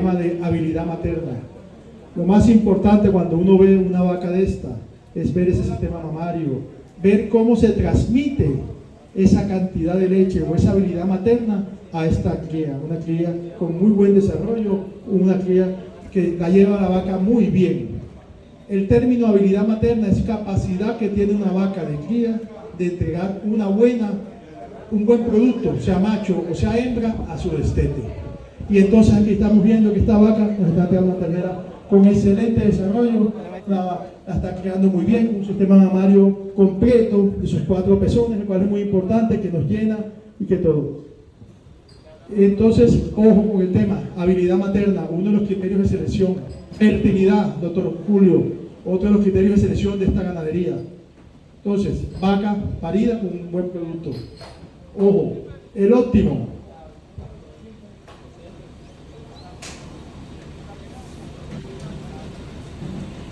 tema de habilidad materna. Lo más importante cuando uno ve una vaca de esta es ver ese sistema mamario, ver cómo se transmite esa cantidad de leche o esa habilidad materna a esta cría, una cría con muy buen desarrollo, una cría que la lleva la vaca muy bien. El término habilidad materna es capacidad que tiene una vaca de cría de entregar un buen producto, sea macho o sea hembra, a su destete. Y entonces aquí estamos viendo que esta vaca nos está entregando una ternera con excelente desarrollo, la está creando muy bien, un sistema mamario completo de sus 4 pezones, el cual es muy importante, que nos llena y que todo. Entonces, ojo con el tema, habilidad materna, uno de los criterios de selección, fertilidad, doctor Julio, otro de los criterios de selección de esta ganadería. Entonces, vaca parida con un buen producto. Ojo, el óptimo.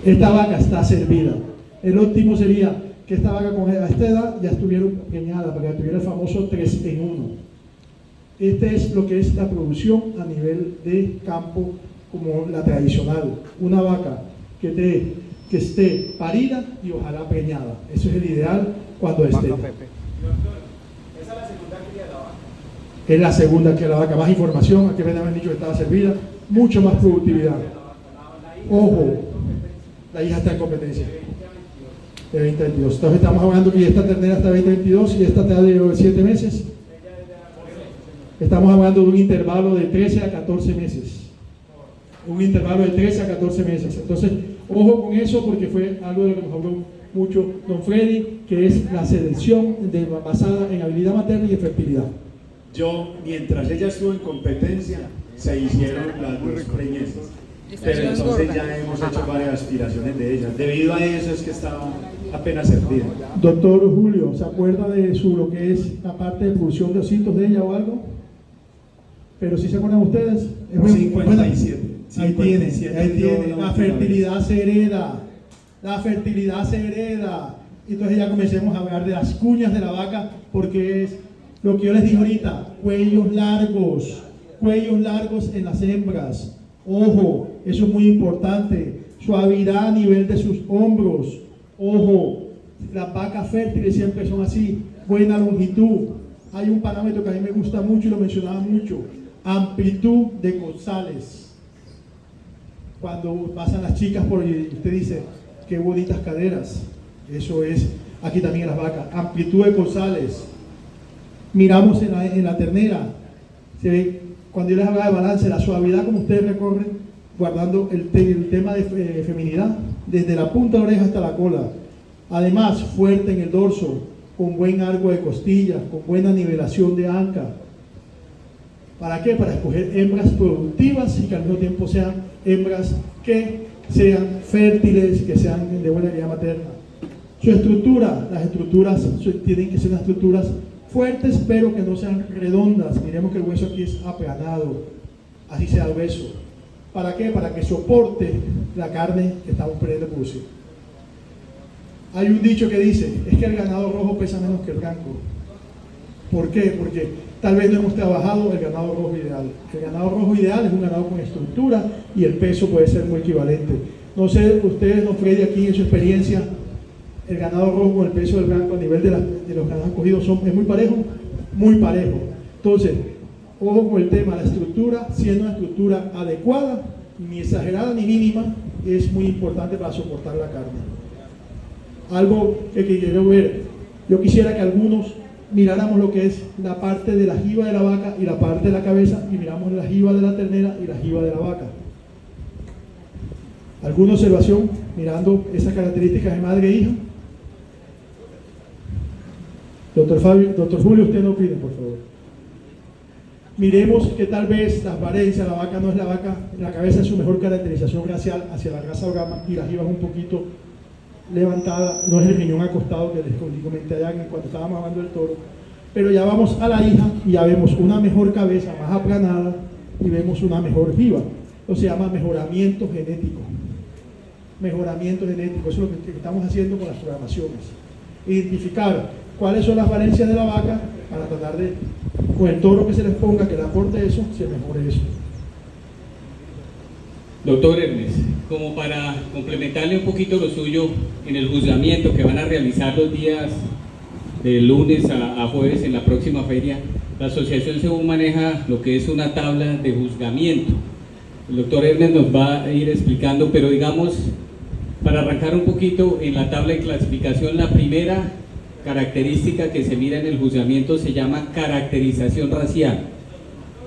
Esta vaca está servida. El óptimo sería que esta vaca a esta edad ya estuviera preñada, para que tuviera el famoso 3 en 1. Este es lo que es la producción a nivel de campo, como la tradicional. Una vaca que esté parida y ojalá preñada. Eso es el ideal cuando esté. ¿Esa es la segunda cría de la vaca? Es la segunda cría de la vaca. Más información, aquí me habían dicho que estaba servida, mucho más productividad. Ojo, la hija está en competencia. De 2022. Entonces estamos hablando que esta ternera está de 2022 y esta está de 7 meses. Estamos hablando de un intervalo de 13 a 14 meses. Un intervalo de 13 a 14 meses. Entonces, ojo con eso, porque fue algo de lo que nos habló mucho don Freddy, que es la selección basada en habilidad materna y en fertilidad. Yo, mientras ella estuvo en competencia, se hicieron las 2 preñezas. Pero entonces ya hemos hecho varias aspiraciones de ella. Debido a eso es que estaba apenas servida. Doctor Julio, ¿se acuerda de lo que es la parte de producción de ositos de ella o algo? Pero si se acuerdan ustedes, es 57. Ahí tiene. La fertilidad se hereda. La fertilidad se hereda. Entonces ya comencemos a hablar de las cuñas de la vaca, porque es lo que yo les dije ahorita, cuellos largos en las hembras. Ojo, eso es muy importante. Suavidad a nivel de sus hombros. Ojo, las vacas fértiles siempre son así. Buena longitud. Hay un parámetro que a mí me gusta mucho y lo mencionaba mucho. Amplitud de costales. Cuando pasan las chicas por ahí, usted dice, qué bonitas caderas. Eso es, aquí también en las vacas. Amplitud de costales. Miramos en la ternera. Se ve, cuando yo les hablaba de balance, la suavidad como ustedes recorren, guardando el tema de feminidad, desde la punta de la oreja hasta la cola. Además, fuerte en el dorso, con buen arco de costillas, con buena nivelación de anca. ¿Para qué? Para escoger hembras productivas y que al mismo tiempo sean hembras que sean fértiles, que sean de buena calidad materna. Su estructura, las estructuras tienen que ser unas estructuras fuertes, pero que no sean redondas. Miremos que el hueso aquí es aplanado, así sea el hueso. ¿Para qué? Para que soporte la carne que estamos poniendo en producción. Hay un dicho que dice, es que el ganado rojo pesa menos que el blanco. ¿Por qué? Porque tal vez no hemos trabajado el ganado rojo ideal. El ganado rojo ideal es un ganado con estructura y el peso puede ser muy equivalente. No sé, ustedes, don Freddy, aquí en su experiencia, el ganado rojo con el peso del blanco a nivel de los ganados cogidos es muy parejo, muy parejo. Entonces, ojo con el tema, la estructura, siendo una estructura adecuada, ni exagerada ni mínima, es muy importante para soportar la carne. Algo que quiero ver, yo quisiera que algunos miráramos lo que es la parte de la jiba de la vaca y la parte de la cabeza, y miramos la jiba de la ternera y la jiba de la vaca. ¿Alguna observación mirando esas características de madre e hija? Doctor Julio, usted no opine, por favor. Miremos que tal vez la apariencia, la vaca no es la vaca, la cabeza es su mejor caracterización racial hacia la raza Brahma y la jiba es un poquito levantada, no es el riñón acostado que les comenté allá cuando estábamos hablando del toro, pero ya vamos a la hija y ya vemos una mejor cabeza más aplanada y vemos una mejor jiba. Eso se llama mejoramiento genético. Mejoramiento genético, eso es lo que estamos haciendo con las programaciones. Identificar cuáles son las valencias de la vaca para tratar de, con el toro que se les ponga, que le aporte eso, se mejore eso. Doctor Ernest, como para complementarle un poquito lo suyo en el juzgamiento que van a realizar los días de lunes a jueves en la próxima feria, la asociación según maneja lo que es una tabla de juzgamiento. El doctor Ernest nos va a ir explicando, pero digamos, para arrancar un poquito en la tabla de clasificación, la primera característica que se mira en el juzgamiento se llama caracterización racial.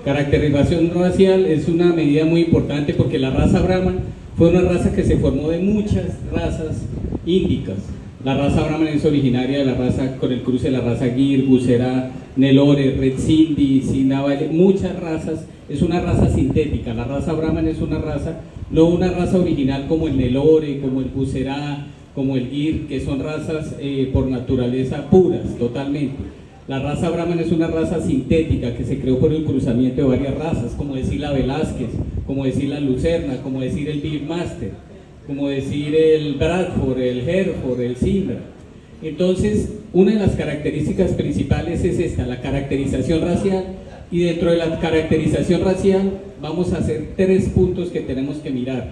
Caracterización racial es una medida muy importante porque la raza Brahman fue una raza que se formó de muchas razas índicas. La raza Brahman es originaria de la raza, con el cruce de la raza Gir, Gusera, Nelore, Red Sindhi, Sinavale, muchas razas. Es una raza sintética. La raza Brahman es una raza, no una raza original como el Nelore, como el Gusera, como el Gir, que son razas por naturaleza puras, totalmente. La raza Brahman es una raza sintética que se creó por el cruzamiento de varias razas, como decir la Velázquez, como decir la Lucerna, como decir el Beefmaster, como decir el Bradford, el Hereford, el Simra. Entonces, una de las características principales es esta, la caracterización racial, y dentro de la caracterización racial vamos a hacer 3 puntos que tenemos que mirar,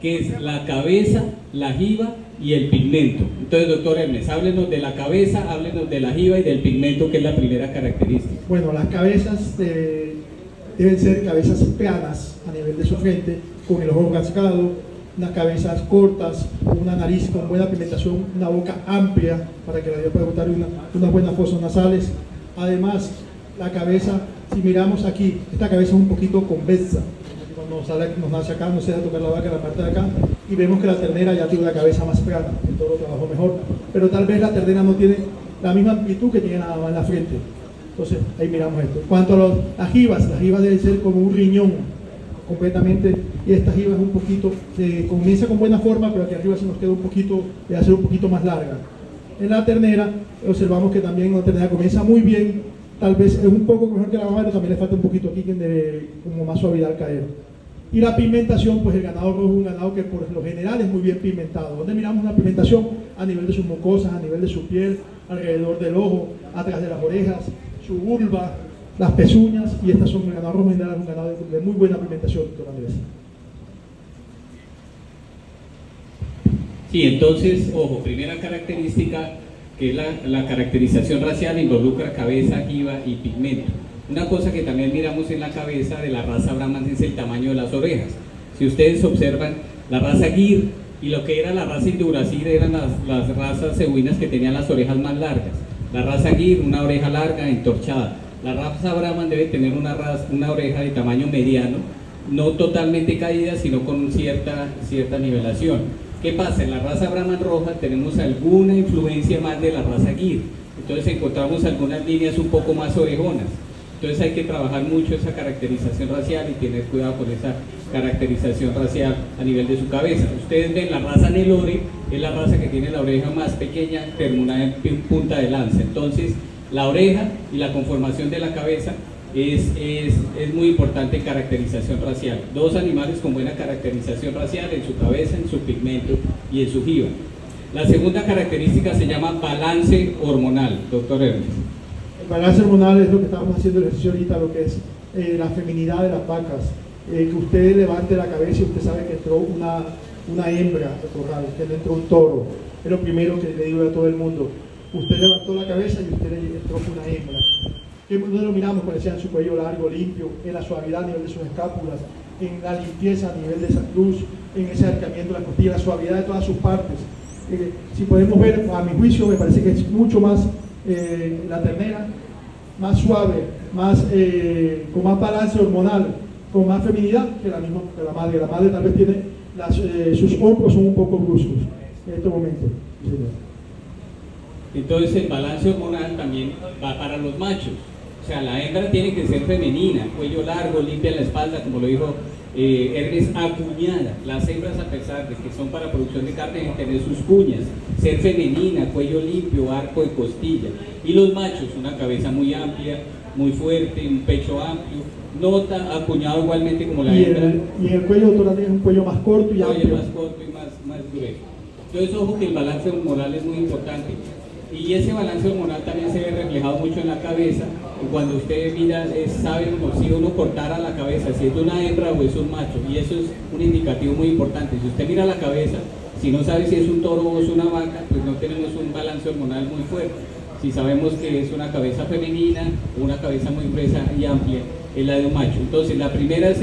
que es la cabeza, la jiba y el pigmento. Entonces, doctor Ernest, háblenos de la cabeza, háblenos de la jiba y del pigmento, que es la primera característica. Bueno, las cabezas deben ser cabezas planas a nivel de su frente, con el ojo cascado, unas cabezas cortas, una nariz con buena pigmentación, una boca amplia para que la Dios pueda botar unas buenas fosas nasales. Además, la cabeza, si miramos aquí, esta cabeza es un poquito convexa. Nos nace acá, no se da tocar la vaca en la parte de acá, y vemos que la ternera ya tiene una cabeza más plana, en todo lo trabajo mejor, pero tal vez la ternera no tiene la misma amplitud que tiene nada más en la frente. Entonces, ahí miramos esto. En cuanto a las jibas deben ser como un riñón, completamente, y esta jiba es un poquito, comienza con buena forma, pero aquí arriba se nos queda un poquito, debe ser un poquito más larga. En la ternera, observamos que también la ternera comienza muy bien, tal vez es un poco mejor que la mamá, pero también le falta un poquito aquí como más suavidad al caer. Y la pigmentación, pues el ganado rojo es un ganado que por lo general es muy bien pigmentado. ¿Dónde miramos una pigmentación? A nivel de sus mucosas, a nivel de su piel, alrededor del ojo, atrás de las orejas, su vulva, las pezuñas, y estas son, el ganado rojo en general es un ganado de muy buena pigmentación, doctor Andrés. Sí, entonces, ojo, primera característica, que es la caracterización racial, involucra cabeza, jiba y pigmento. Una cosa que también miramos en la cabeza de la raza Brahman es el tamaño de las orejas. Si ustedes observan, la raza Gir y lo que era la raza Induracir eran las razas cebuinas que tenían las orejas más largas. La raza Gir, una oreja larga, entorchada. La raza Brahman debe tener una oreja de tamaño mediano, no totalmente caída, sino con cierta nivelación. ¿Qué pasa? En la raza Brahman roja tenemos alguna influencia más de la raza Gir. Entonces encontramos algunas líneas un poco más orejonas. Entonces hay que trabajar mucho esa caracterización racial y tener cuidado con esa caracterización racial a nivel de su cabeza. Ustedes ven la raza Nelore, es la raza que tiene la oreja más pequeña, terminada en punta de lanza. Entonces la oreja y la conformación de la cabeza es muy importante caracterización racial. 2 animales con buena caracterización racial en su cabeza, en su pigmento y en su jiba. La segunda característica se llama balance hormonal, doctor Ernest. El balance hormonal es lo que estamos haciendo el ejercicio ahorita, lo que es la feminidad de las vacas. Que usted levante la cabeza y usted sabe que entró una hembra al corral, que no entró un toro. Es lo primero que le digo a todo el mundo. Usted levantó la cabeza y usted entró una hembra. Nosotros lo miramos cuando decían su cuello largo, limpio, en la suavidad a nivel de sus escápulas, en la limpieza a nivel de esa cruz, en ese acercamiento de la costilla, la suavidad de todas sus partes. Si podemos ver, a mi juicio, me parece que es mucho más la ternera, más suave, con más balance hormonal, con más feminidad que la misma que la madre. La madre tal vez tiene sus hombros son un poco bruscos en este momento. Sí, entonces el balance hormonal también va para los machos. O sea, la hembra tiene que ser femenina, cuello largo, limpia en la espalda, como lo dijo Ernest, acuñada. Las hembras, a pesar de que son para producción de carne, deben tener sus cuñas, ser femenina, cuello limpio, arco de costilla. Y los machos, una cabeza muy amplia, muy fuerte, un pecho amplio, nota acuñado igualmente como la hembra. Y el cuello, doctor Andrés, es un cuello más corto y amplio. Más corto y más grueso. Entonces, ojo que el balance hormonal es muy importante. Y ese balance hormonal también se ve reflejado mucho en la cabeza. Y cuando usted mira, sabe uno, si uno cortara la cabeza, si es una hembra o es un macho, y eso es un indicativo muy importante. Si usted mira la cabeza, si no sabe si es un toro o es una vaca, pues no tenemos un balance hormonal muy fuerte. Si sabemos que es una cabeza femenina o una cabeza muy gruesa y amplia, es la de un macho. Entonces, la primera es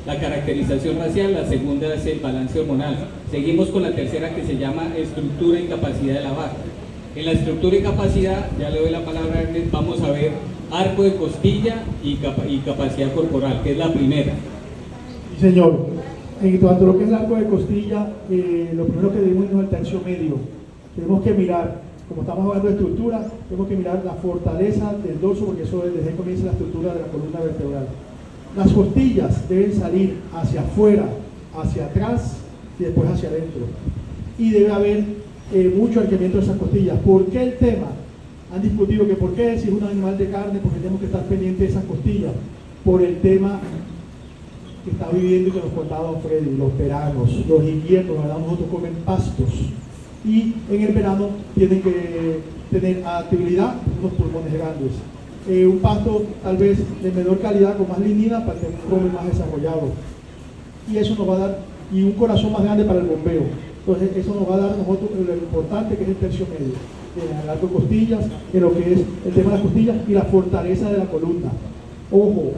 la caracterización racial, la segunda es el balance hormonal. Seguimos con la tercera, que se llama estructura y capacidad de la vaca. En la estructura y capacidad, ya le doy la palabra a Ernest, vamos a ver arco de costilla y capacidad corporal, que es la primera. Sí, señor. En cuanto a lo que es el arco de costilla, lo primero que debemos es el tercio medio. Tenemos que mirar, como estamos hablando de estructura, tenemos que mirar la fortaleza del dorso, porque eso desde ahí comienza la estructura de la columna vertebral. Las costillas deben salir hacia afuera, hacia atrás y después hacia adentro. Y debe haber mucho arqueamiento de esas costillas. ¿Por qué el tema? Han discutido que por qué, si es un animal de carne, porque tenemos que estar pendientes de esas costillas. Por el tema que está viviendo y que nos contaba don Freddy, los veranos, los inviernos, ¿verdad? Nosotros comen pastos. Y en el verano tienen que tener actividad, unos pulmones grandes. Un pasto tal vez de menor calidad, con más lignina, para que come más desarrollado. Y eso nos va a dar, y un corazón más grande para el bombeo. Entonces eso nos va a dar a nosotros lo importante que es el tercio medio, en el arco de costillas, en lo que es el tema de las costillas y la fortaleza de la columna. Ojo,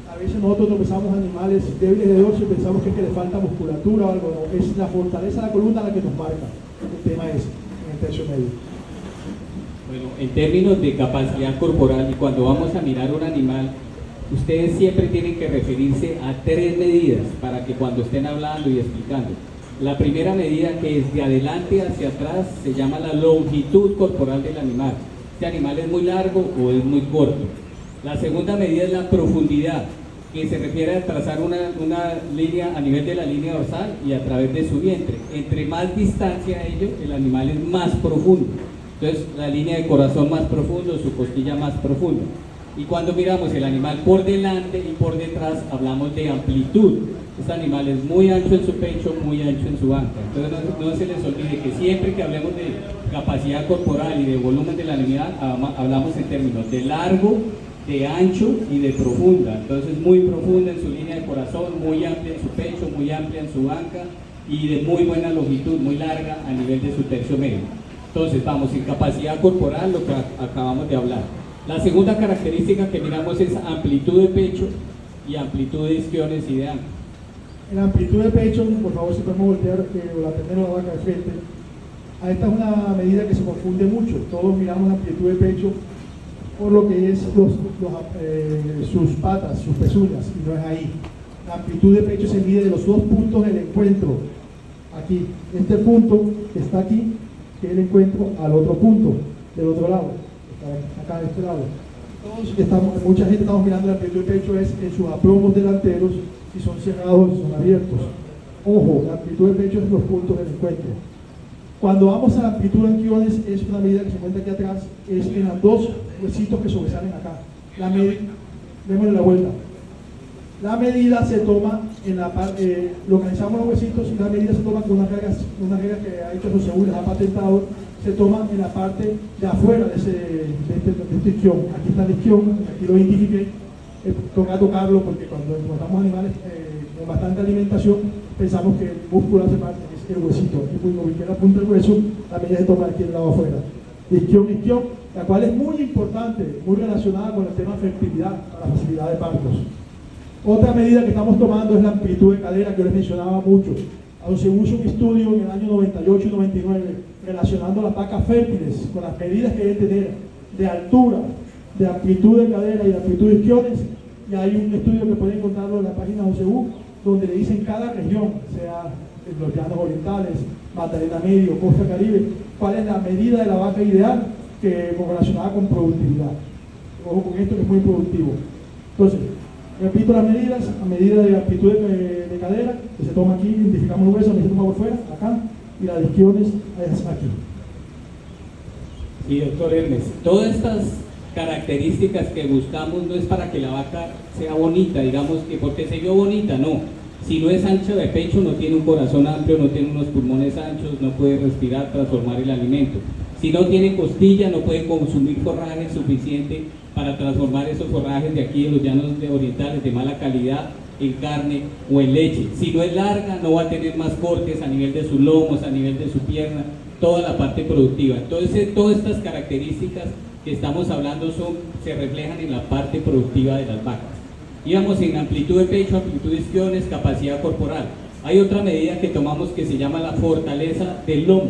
a veces nosotros no pensamos animales débiles de dorso y pensamos que es que le falta musculatura o algo, no, es la fortaleza de la columna la que nos marca. El tema es en el tercio medio. Bueno, en términos de capacidad corporal, y cuando vamos a mirar un animal, ustedes siempre tienen que referirse a 3 medidas para que cuando estén hablando y explicando. La primera medida, que es de adelante hacia atrás, se llama la longitud corporal del animal. Este animal es muy largo o es muy corto. La segunda medida es la profundidad, que se refiere a trazar una línea a nivel de la línea dorsal y a través de su vientre. Entre más distancia a ello, el animal es más profundo. Entonces, la línea de corazón más profundo, su costilla más profunda. Y cuando miramos el animal por delante y por detrás, hablamos de amplitud. Este animal es muy ancho en su pecho, muy ancho en su anca. Entonces, no se les olvide que siempre que hablemos de capacidad corporal y de volumen del animal, hablamos en términos de largo, de ancho y de profunda. Entonces, muy profunda en su línea de corazón, muy amplia en su pecho, muy amplia en su anca y de muy buena longitud, muy larga a nivel de su tercio medio. Entonces, vamos, en capacidad corporal, lo que acabamos de hablar. La segunda característica que miramos es amplitud de pecho y amplitud de isquiones y de anca. En la amplitud de pecho, por favor, si podemos voltear o la tenemos la vaca de frente. Esta es una medida que se confunde mucho. Todos miramos la amplitud de pecho por lo que es sus patas, sus pezuñas, y no es ahí. La amplitud de pecho se mide de los 2 puntos del encuentro. Aquí, este punto que está aquí, que es el encuentro al otro punto, del otro lado, acá de este lado. Mucha gente estamos mirando la amplitud de pecho es en sus aplomos delanteros, si son cerrados o son abiertos. Ojo, la amplitud de pecho es los puntos del encuentro. Cuando vamos a la amplitud de isquiones, es una medida que se encuentra aquí atrás, es en los 2 huesitos que sobresalen acá. Démosle la vuelta. La medida se toma en la parte, localizamos los huesitos y la medida se toma con unas reglas que ha hecho José Luis, ha patentado, se toma en la parte de afuera de este isquión. Aquí está el isquión, aquí lo identifiqué, toca tocarlo porque cuando encontramos animales con bastante alimentación, pensamos que el músculo hace parte, es el huesito. Aquí cuando ubiqué la punta del hueso, la medida se toma aquí del lado afuera. Isquión, la cual es muy importante, muy relacionada con el tema de fertilidad, para la facilidad de partos. Otra medida que estamos tomando es la amplitud de cadera, que yo les mencionaba mucho. Se hizo un estudio en el año 98 y 99 relacionando las vacas fértiles con las medidas que deben tener de altura, de amplitud de cadera y de amplitud de isquiones. Y hay un estudio que pueden encontrarlo en la página de OCU, donde le dicen cada región, sea en los llanos orientales, Magdalena Medio, Costa Caribe, cuál es la medida de la vaca ideal relacionada con productividad. Ojo con esto, que es muy productivo. Entonces, repito las medidas, a medida de amplitud de cadera, que se toma aquí, identificamos el hueso, se toma por fuera, acá, y la de isquiones es aquí. Sí, doctor Hermes, todas estas características que buscamos no es para que la vaca sea bonita, digamos que porque se vio bonita, no. Si no es ancho de pecho, no tiene un corazón amplio, no tiene unos pulmones anchos, no puede respirar, transformar el alimento. Si no tiene costilla, no puede consumir forraje suficiente para transformar esos forrajes de aquí, de los llanos orientales, de mala calidad, en carne o en leche. Si no es larga, no va a tener más cortes a nivel de sus lomos, a nivel de su pierna, toda la parte productiva. Entonces, todas estas características que estamos hablando se reflejan en la parte productiva de las vacas. Íbamos en amplitud de pecho, amplitud de isquiones, capacidad corporal. Hay otra medida que tomamos que se llama la fortaleza del lomo.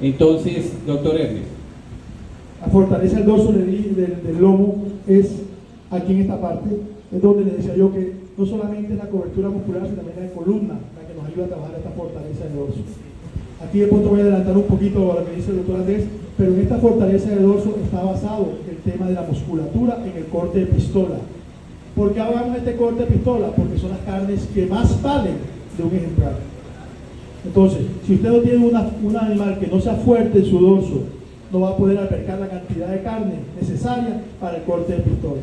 Entonces, doctor Ernest. La fortaleza del dorso del lomo es aquí en esta parte, es donde les decía yo que no solamente es la cobertura muscular, sino también la columna la que nos ayuda a trabajar esta fortaleza del dorso. Aquí de pronto voy a adelantar un poquito a lo que dice el doctor Andrés, pero en esta fortaleza del dorso está basado el tema de la musculatura en el corte de pistola. ¿Por qué hablamos de este corte de pistola? Porque son las carnes que más valen de un ejemplar. Entonces, si usted no tiene un animal que no sea fuerte en su dorso, no va a poder albergar la cantidad de carne necesaria para el corte de pistola.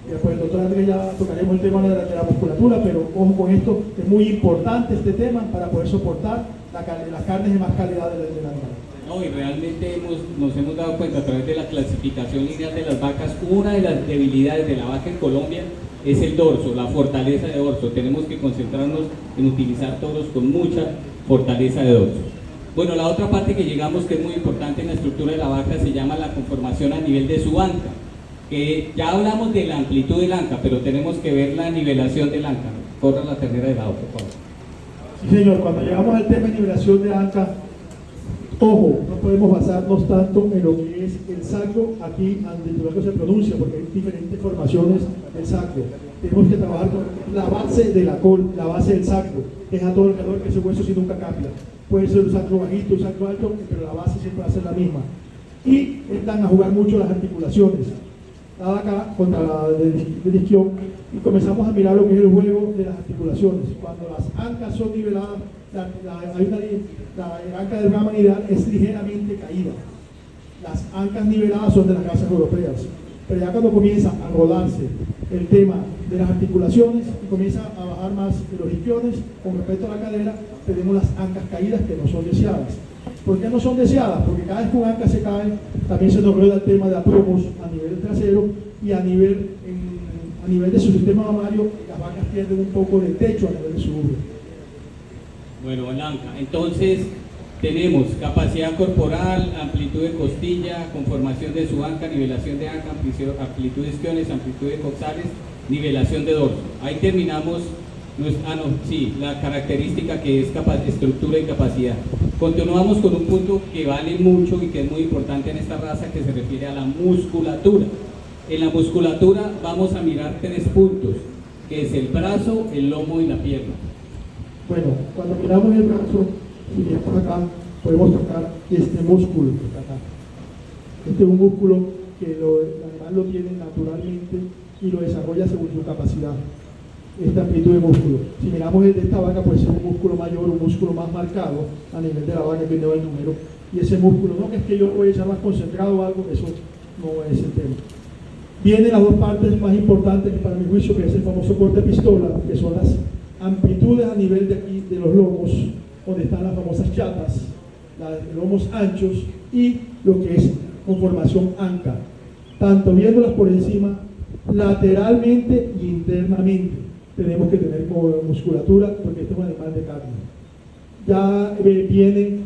Y después el doctor Andrés ya tocaremos el tema de la musculatura, pero ojo con esto, es muy importante este tema para poder soportar las carnes de más calidad del animal. No, y realmente nos hemos dado cuenta a través de la clasificación lineal de las vacas, una de las debilidades de la vaca en Colombia es el dorso, la fortaleza de dorso. Tenemos que concentrarnos en utilizar toros con mucha fortaleza de dorso. Bueno, la otra parte que llegamos, que es muy importante en la estructura de la vaca, se llama la conformación a nivel de su anca, que ya hablamos de la amplitud del anca, pero tenemos que ver la nivelación del anca. Corra la ternera de lado, por favor. Sí, señor, cuando llegamos al tema de nivelación de anca, ojo, no podemos basarnos tanto en lo que es el sacro, aquí luego se pronuncia, porque hay diferentes formaciones del sacro. Tenemos que trabajar con la base de la base del sacro, que es a todo el calor, que ese hueso sí nunca cambia. Puede ser un sacro bajito, un sacro alto, pero la base siempre va a ser la misma. Y entran a jugar mucho las articulaciones. La vaca contra la del isquión, y comenzamos a mirar lo que es el juego de las articulaciones. Cuando las ancas son niveladas, la anca del Brahman ideal es ligeramente caída. Las ancas niveladas son de las razas europeas. Pero ya cuando comienza a rodarse el tema de las articulaciones y comienza a bajar más los isquiones con respecto a la cadera, tenemos las ancas caídas que no son deseadas. ¿Por qué no son deseadas? Porque cada vez que un anca se cae, también se nos rueda el tema de atromos a nivel trasero y a nivel de su sistema mamario, las vacas pierden un poco de techo a nivel de su útero. Bueno, el anca. Entonces, tenemos capacidad corporal, amplitud de costilla, conformación de su anca, nivelación de anca, amplitud de isquiones, amplitud de coxales, nivelación de dorso. Ahí terminamos. La característica que es estructura y capacidad. Continuamos con un punto que vale mucho y que es muy importante en esta raza, que se refiere a la musculatura. En la musculatura vamos a mirar 3 puntos, que es el brazo, el lomo y la pierna. Bueno, cuando miramos el brazo, si miramos acá, podemos tocar este músculo que está acá. Este es un músculo que el animal lo tiene naturalmente y lo desarrolla según su capacidad. Esta amplitud de músculo. Si miramos el de esta vaca, puede ser un músculo mayor, un músculo más marcado a nivel de la vaca, que no el número. Y ese músculo, no que es que yo lo voy a echar más concentrado o algo, eso no es el tema. Vienen las dos partes más importantes para mi juicio, que es el famoso corte de pistola, que son las amplitudes a nivel de aquí de los lomos, donde están las famosas chatas, los lomos anchos y lo que es conformación anca, tanto viéndolas por encima, lateralmente y internamente. Tenemos que tener musculatura porque este es un animal de carne. Ya viene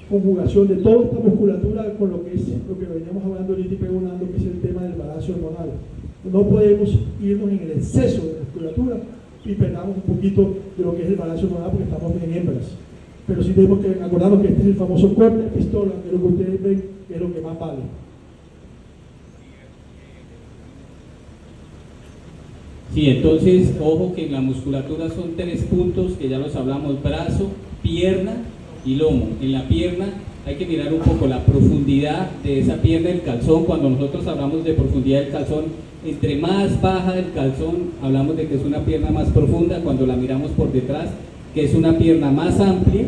conjugación de toda esta musculatura con lo que es lo que veníamos hablando ahorita y preguntando, que es el tema del balance hormonal. No podemos irnos en el exceso de musculatura y perdamos un poquito de lo que es el balance hormonal porque estamos en hembras. Pero sí tenemos que acordarnos que este es el famoso corte de pistola, que es lo que ustedes ven, que es lo que más vale. Sí, entonces, ojo que en la musculatura son 3 puntos, que ya los hablamos: brazo, pierna y lomo. En la pierna hay que mirar un poco la profundidad de esa pierna del calzón. Cuando nosotros hablamos de profundidad del calzón, entre más baja el calzón, hablamos de que es una pierna más profunda. Cuando la miramos por detrás, que es una pierna más amplia.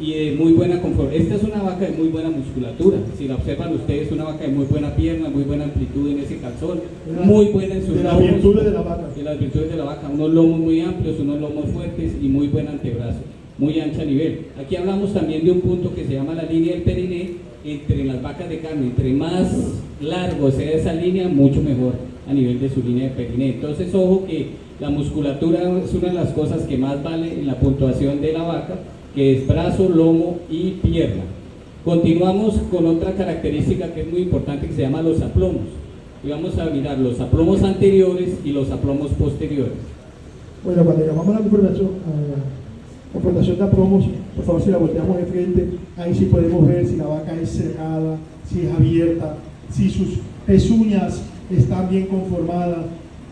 y de muy buena conformación. Esta es una vaca de muy buena musculatura, si la observan ustedes, una vaca de muy buena pierna, muy buena amplitud en ese calzón, muy buena en sus De las lomos, virtudes de la vaca. de las virtudes de la vaca, unos lomos muy amplios, unos lomos fuertes y muy buen antebrazo, muy ancha a nivel. Aquí hablamos también de un punto que se llama la línea del periné. Entre las vacas de carne, entre más largo sea esa línea, mucho mejor a nivel de su línea de periné. Entonces, ojo que la musculatura es una de las cosas que más vale en la puntuación de la vaca, que es brazo, lomo y pierna. Continuamos con otra característica que es muy importante, que se llama los aplomos. Y vamos a mirar los aplomos anteriores y los aplomos posteriores. Bueno, cuando llamamos a la confrontación de aplomos, por favor, si la volteamos de frente, ahí sí podemos ver si la vaca es cerrada, si es abierta, si sus pezuñas están bien conformadas.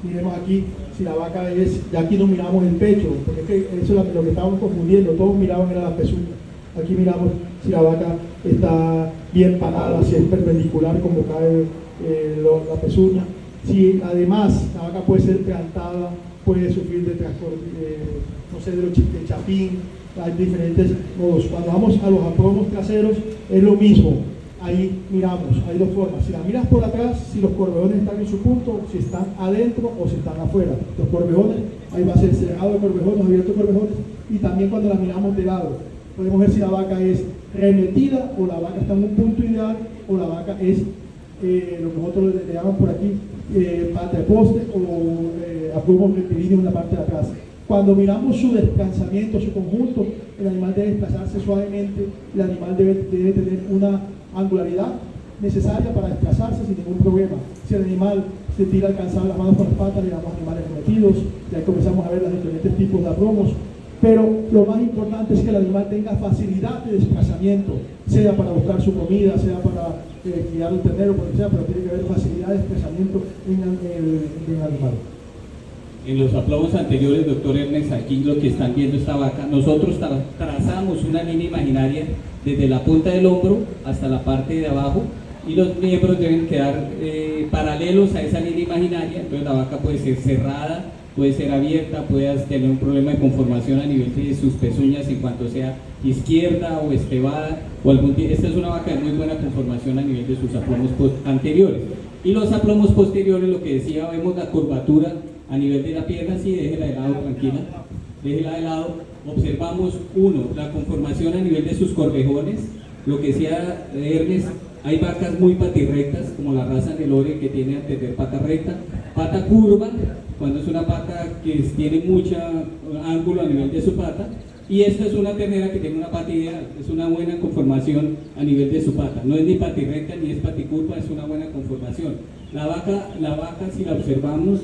Miremos aquí, si la vaca es, ya aquí no miramos el pecho, porque es que eso es lo que estábamos confundiendo, todos miraban era las pezuñas. Aquí miramos si la vaca está bien parada, si es perpendicular como cae la pezuña. Si además la vaca puede ser plantada, puede sufrir de no sé, de chapín, hay diferentes modos. Cuando vamos a los aplomos traseros es lo mismo, ahí miramos, hay dos formas, si la miras por atrás, si los corvejones están en su punto, si están adentro o si están afuera. Los corvejones, ahí va a ser cerrado de corvejones, abierto de corvejones, y también cuando la miramos de lado, podemos ver si la vaca es remetida o la vaca está en un punto ideal o la vaca es lo que nosotros le llaman por aquí pata de poste o aplomo rectilíneo en la parte de atrás. Cuando miramos su desplazamiento, su conjunto, el animal debe desplazarse suavemente, el animal debe tener una angularidad necesaria para desplazarse sin ningún problema. Si el animal se tira a alcanzar las manos con las patas, le llamamos animales remetidos, y ahí comenzamos a ver los diferentes tipos de aplomos. Pero lo más importante es que el animal tenga facilidad de desplazamiento, sea para buscar su comida, sea para criar un ternero, por lo que sea, pero tiene que haber facilidad de desplazamiento en el animal. En los aplomos anteriores, doctor Ernest, aquí lo que están viendo esta vaca, nosotros trazamos una línea imaginaria desde la punta del hombro hasta la parte de abajo, y los miembros deben quedar paralelos a esa línea imaginaria. Entonces la vaca puede ser cerrada, puede ser abierta, puede tener un problema de conformación a nivel de sus pezuñas en cuanto sea izquierda o estevada o algún tipo. Esta es una vaca de muy buena conformación a nivel de sus aplomos anteriores. Y los aplomos posteriores, lo que decía, vemos la curvatura a nivel de la pierna. Sí, déjela de lado, tranquila, déjela de lado. Observamos, uno, la conformación a nivel de sus corvejones. Lo que decía Ernest, hay vacas muy patirrectas, como la raza Nelore, que tiene a tener pata recta, pata curva, cuando es una pata que tiene mucho ángulo a nivel de su pata, y esta es una ternera que tiene una pata ideal, es una buena conformación a nivel de su pata, no es ni patirrecta ni es paticurva, es una buena conformación. La vaca, si la observamos,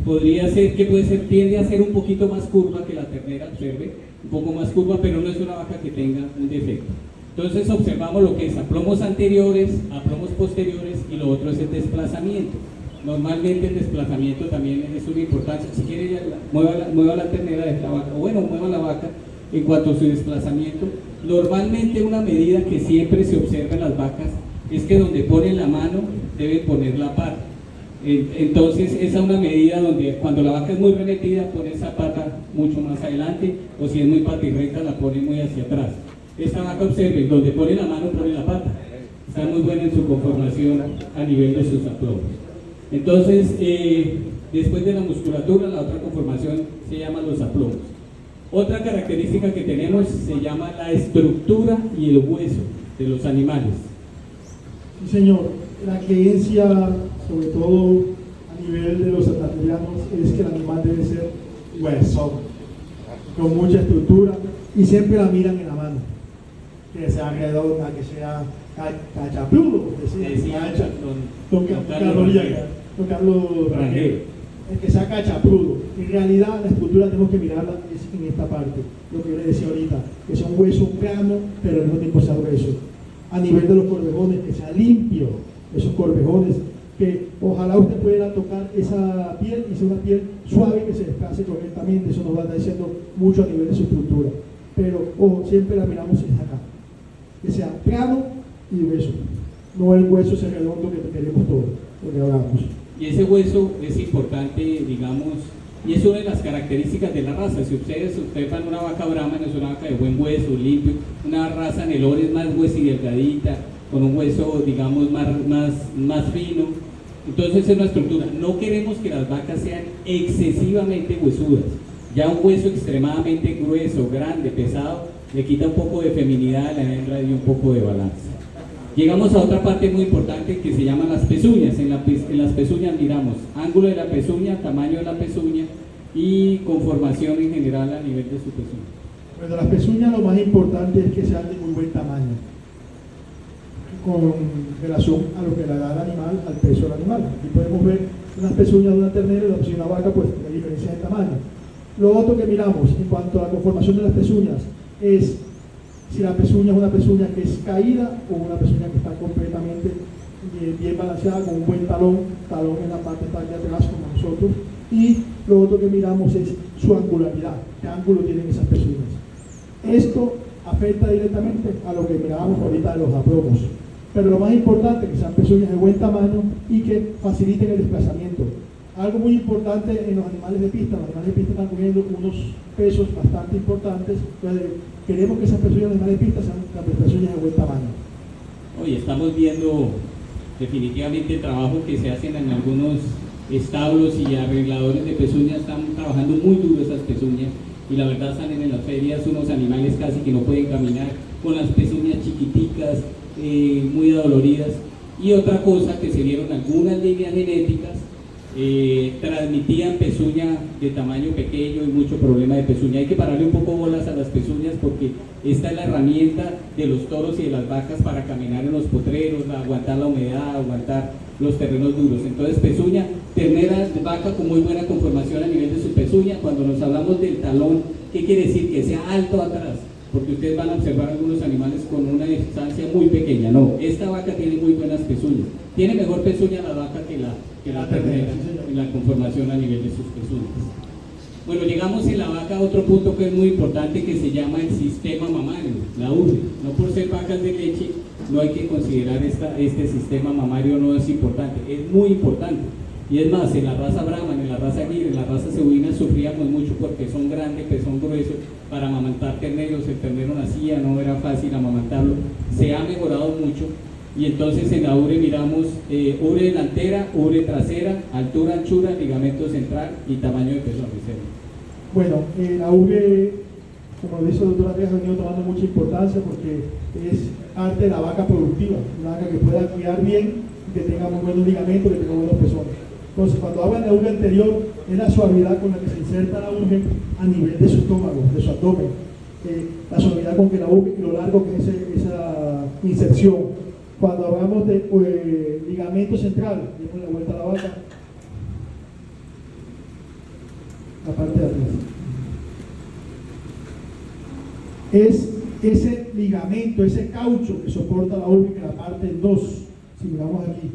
podría ser que tiende a ser un poquito más curva que la ternera, observe, un poco más curva, pero no es una vaca que tenga un defecto. Entonces observamos lo que es aplomos anteriores, aplomos posteriores, y lo otro es el desplazamiento. Normalmente el desplazamiento también es una importancia. Si quiere, ya mueva la ternera de la vaca, o bueno, mueva la vaca en cuanto a su desplazamiento. Normalmente una medida que siempre se observa en las vacas es que donde ponen la mano deben poner la pata. Entonces esa es una medida donde cuando la vaca es muy remetida pone esa pata mucho más adelante, o si es muy patirrecta la pone muy hacia atrás. Esta vaca, observen, donde pone la mano pone la pata. Está muy buena en su conformación a nivel de sus aplomos. Entonces, después de la musculatura, la otra conformación se llama los aplomos. Otra característica que tenemos se llama la estructura y el hueso de los animales. Sí, señor. La creencia, sobre todo a nivel de los santandereanos, es que el animal debe ser huesón, con mucha estructura, y siempre la miran en la mano, que sea redonda, que sea cachapludo, decía don Carlos Rangel, el que sea cachapludo. En realidad la estructura tenemos que mirarla en esta parte, lo que yo le decía ahorita, que sea un hueso plano, pero al mismo tiempo sea grueso. A nivel de los corvejones, que sea limpio, esos corvejones, que ojalá usted pudiera tocar esa piel y sea una piel suave que se desplace correctamente. Eso nos va a estar diciendo mucho a nivel de su estructura. Pero, ojo, siempre la miramos desde acá, que sea plano y grueso, no el hueso ese redondo que queremos todos, lo que hablamos. Y ese hueso es importante, digamos, Y es una de las características de la raza. Si ustedes van a una vaca Brahman, es una vaca de buen hueso, limpio, una raza Nelore es más huesidelgadita, con un hueso, digamos, más fino. Entonces es una estructura. No queremos que las vacas sean excesivamente huesudas. Ya un hueso extremadamente grueso, grande, pesado, le quita un poco de feminidad a la hembra y un poco de balance. Llegamos a otra parte muy importante que se llama las pezuñas. En las pezuñas miramos ángulo de la pezuña, tamaño de la pezuña y conformación en general a nivel de su pezuña. Bueno, las pezuñas lo más importante es que sean de muy buen tamaño, con relación a lo que le da el animal, al peso del animal. Aquí podemos ver unas pezuñas de una ternera y la pezuña de una vaca, pues hay diferencia de tamaño. Lo otro que miramos en cuanto a la conformación de las pezuñas es si la pezuña es una pezuña que es caída o una pezuña que está completamente bien balanceada, con un buen talón en la parte de atrás como nosotros. Y lo otro que miramos es su angularidad, qué ángulo tienen esas pezuñas. Esto afecta directamente a lo que mirábamos ahorita de los aprobos. Pero lo más importante es que sean pezuñas de buen tamaño y que faciliten el desplazamiento. Algo muy importante en los animales de pista, los animales de pista están comiendo unos pesos bastante importantes, entonces queremos que esas pezuñas de animales de pista sean las pezuñas de buen tamaño. Hoy estamos viendo definitivamente el trabajo que se hacen en algunos establos y arregladores de pezuñas, están trabajando muy duro esas pezuñas y la verdad salen en las ferias unos animales casi que no pueden caminar, con las pezuñas chiquiticas, muy adoloridas. Y otra cosa que se vieron algunas líneas genéticas, transmitían pezuña de tamaño pequeño y mucho problema de pezuña. Hay que pararle un poco bolas a las pezuñas porque esta es la herramienta de los toros y de las vacas para caminar en los potreros, aguantar la humedad, aguantar los terrenos duros. Entonces pezuña, ternera de vaca con muy buena conformación a nivel de su pezuña. Cuando nos hablamos del talón, ¿qué quiere decir? Que sea alto atrás, porque ustedes van a observar algunos animales con una distancia muy pequeña. No, esta vaca tiene muy buenas pezuñas. Tiene mejor pezuña la vaca que la ternera en la conformación a nivel de sus pezuñas. Bueno, llegamos en la vaca a otro punto que es muy importante, que se llama el sistema mamario, la ubre. No por ser vacas de leche no hay que considerar este sistema mamario, no es importante, es muy importante. Y es más, en la raza Brahman, en la raza Gir, en la raza cebovina sufríamos mucho porque son grandes, pezón grueso, para amamantar terneros. El ternero nacía, no era fácil amamantarlo. Se ha mejorado mucho. Y entonces en la ubre miramos ubre delantera, ubre trasera, altura, anchura, ligamento central y tamaño de pezón. Bueno, la ubre, como lo dice el doctor Andrés, ha venido tomando mucha importancia porque es parte de la vaca productiva, una vaca que pueda criar bien, que tenga muy buenos ligamentos, que tenga buenos pezones. Entonces, cuando hablan de ubre anterior, es la suavidad con la que se inserta la ubre a nivel de su estómago, de su abdomen. La suavidad con que la ubre y lo largo que es esa inserción. Cuando hablamos de ligamento central, dimos la vuelta a la vaca, la parte de atrás. Es ese ligamento, ese caucho que soporta la ubre, que la parte en dos. Si miramos aquí,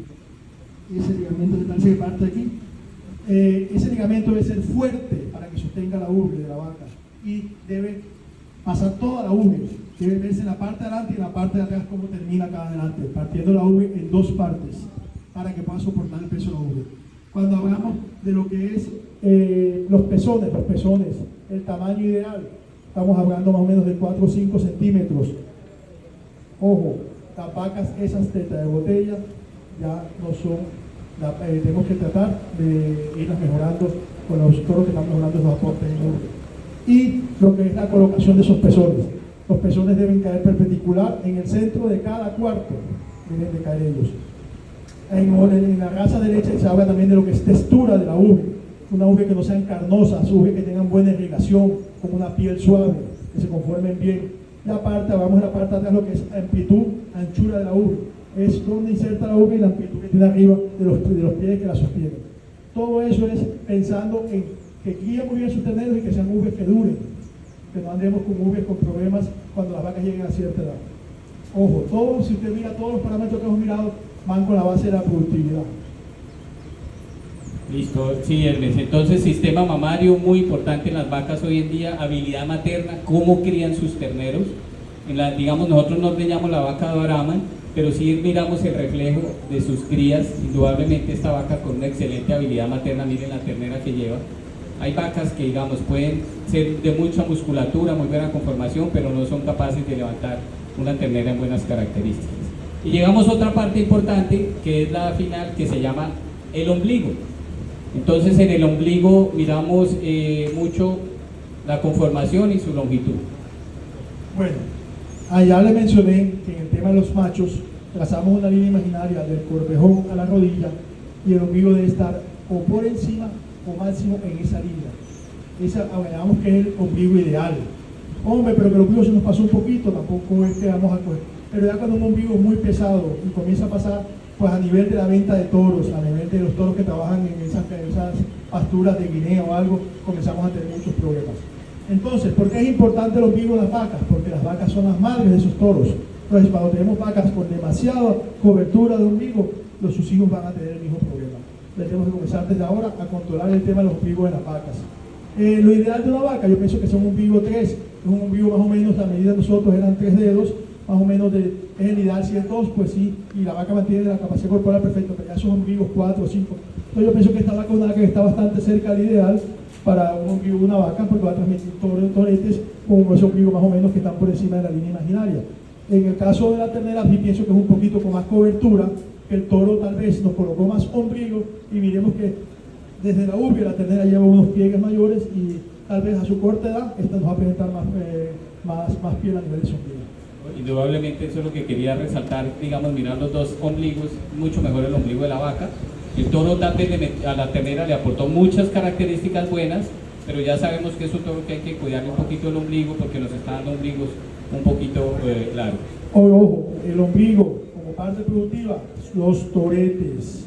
ese ligamento central se parte aquí. Ese ligamento debe ser fuerte para que sostenga la ubre de la vaca y debe pasar toda la ubre. Debe verse en la parte de adelante y en la parte de atrás cómo termina cada adelante, partiendo la ubre en dos partes para que pueda soportar el peso de la ubre. Cuando hablamos de lo que es los pezones, el tamaño ideal, estamos hablando más o menos de 4 o 5 centímetros. Ojo, las vacas, esas tetas de botella, ya no son, tenemos que tratar de irlas mejorando con los toros que están mejorando los aportes en ubre. Y lo que es la colocación de esos pezones. Los pezones deben caer perpendicular en el centro de cada cuarto, deben de caer ellos. En la raza de leche se habla también de lo que es textura de la ubre, una ubre que no sean carnosas, ubre que tengan buena irrigación, como una piel suave, que se conformen bien. La parte, vamos a la parte de atrás, lo que es amplitud, anchura de la ubre, es donde inserta la ubre y la amplitud que tiene arriba de los pies que la sostienen. Todo eso es pensando en que críen muy bien sus terneros y que sean ubres que duren, que no andemos con ubres con problemas cuando las vacas lleguen a cierta edad. Ojo, si usted mira todos los parámetros que hemos mirado, van con la base de la productividad. Listo, sí, Hermes. Entonces, sistema mamario muy importante en las vacas hoy en día, habilidad materna, cómo crían sus terneros. Digamos, nosotros no ordeñamos la vaca de Brahman, pero sí miramos el reflejo de sus crías. Indudablemente esta vaca con una excelente habilidad materna, miren la ternera que lleva. Hay vacas que, digamos, pueden ser de mucha musculatura, muy buena conformación, pero no son capaces de levantar una ternera en buenas características. Y llegamos a otra parte importante, que es la final, que se llama el ombligo. Entonces, en el ombligo miramos mucho la conformación y su longitud. Bueno, allá le mencioné que en el tema de los machos trazamos una línea imaginaria del corvejón a la rodilla y el ombligo debe estar o por encima o máximo en esa línea. Esa, digamos que es el ombligo ideal. Hombre, pero que el ombligo se nos pasó un poquito, tampoco es que vamos a coger. Pero ya cuando un ombligo es muy pesado y comienza a pasar, pues a nivel de la venta de toros, a nivel de los toros que trabajan en esas pasturas de Guinea o algo, comenzamos a tener muchos problemas. Entonces, ¿por qué es importante el ombligo de las vacas? Porque las vacas son las madres de esos toros. Entonces, cuando tenemos vacas con demasiada cobertura de ombligo, sus hijos van a tener el mismo problema. Tenemos que comenzar desde ahora a controlar el tema de los ombligos de las vacas. Lo ideal de una vaca, yo pienso que son un ombligo 3, es un ombligo más o menos, la medida de nosotros eran 3 dedos, más o menos es el ideal, si es 2, pues sí, y la vaca mantiene la capacidad corporal perfecta, pero ya esos ombligos 4 o 5. Entonces yo pienso que esta vaca es una vaca que está bastante cerca del ideal para un ombligo de una vaca, porque va a transmitir toretes con ese ombligo más o menos que están por encima de la línea imaginaria. En el caso de la ternera, sí pienso que es un poquito con más cobertura, que el toro tal vez nos colocó más ombligo, y miremos que desde la urbia la ternera lleva unos pliegues mayores y tal vez a su corta edad esta nos va a presentar más piel a nivel de su ombligo. Indudablemente eso es lo que quería resaltar, digamos, mirar los dos ombligos, mucho mejor el ombligo de la vaca. El toro tal vez a la ternera le aportó muchas características buenas, pero ya sabemos que es un toro que hay que cuidarle un poquito el ombligo porque nos está dando ombligos un poquito largos. Ojo, el ombligo como parte productiva, los toretes,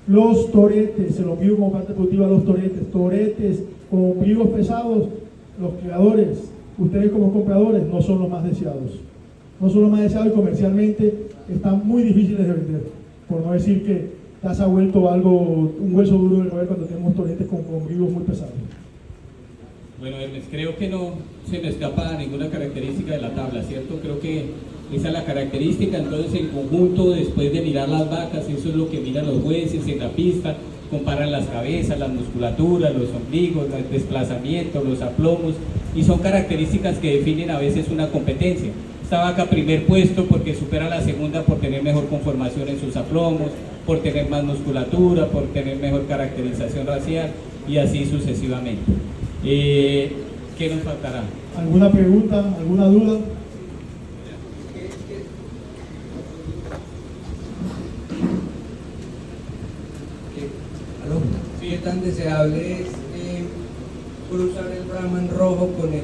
el ombligo como parte productiva, los toretes con ombligos pesados, los criadores, ustedes como compradores no son los más deseados. No son los más deseados y comercialmente están muy difíciles de vender, por no decir que ya se ha vuelto algo, un hueso duro de roer cuando tenemos toretes con ombligos muy pesados. Bueno, Hermes, creo que no se me escapa ninguna característica de la tabla, ¿cierto? Creo que esa es la característica. Entonces, en conjunto, después de mirar las vacas, eso es lo que miran los jueces en la pista, comparan las cabezas, las musculaturas, los ombligos, el desplazamiento, los aplomos, y son características que definen a veces una competencia. Esta vaca primer puesto porque supera a la segunda por tener mejor conformación en sus aplomos, por tener más musculatura, por tener mejor caracterización racial y así sucesivamente. ¿Qué nos faltará? ¿Alguna pregunta? ¿Alguna duda? ¿Qué tan deseable es cruzar el Brahman rojo con el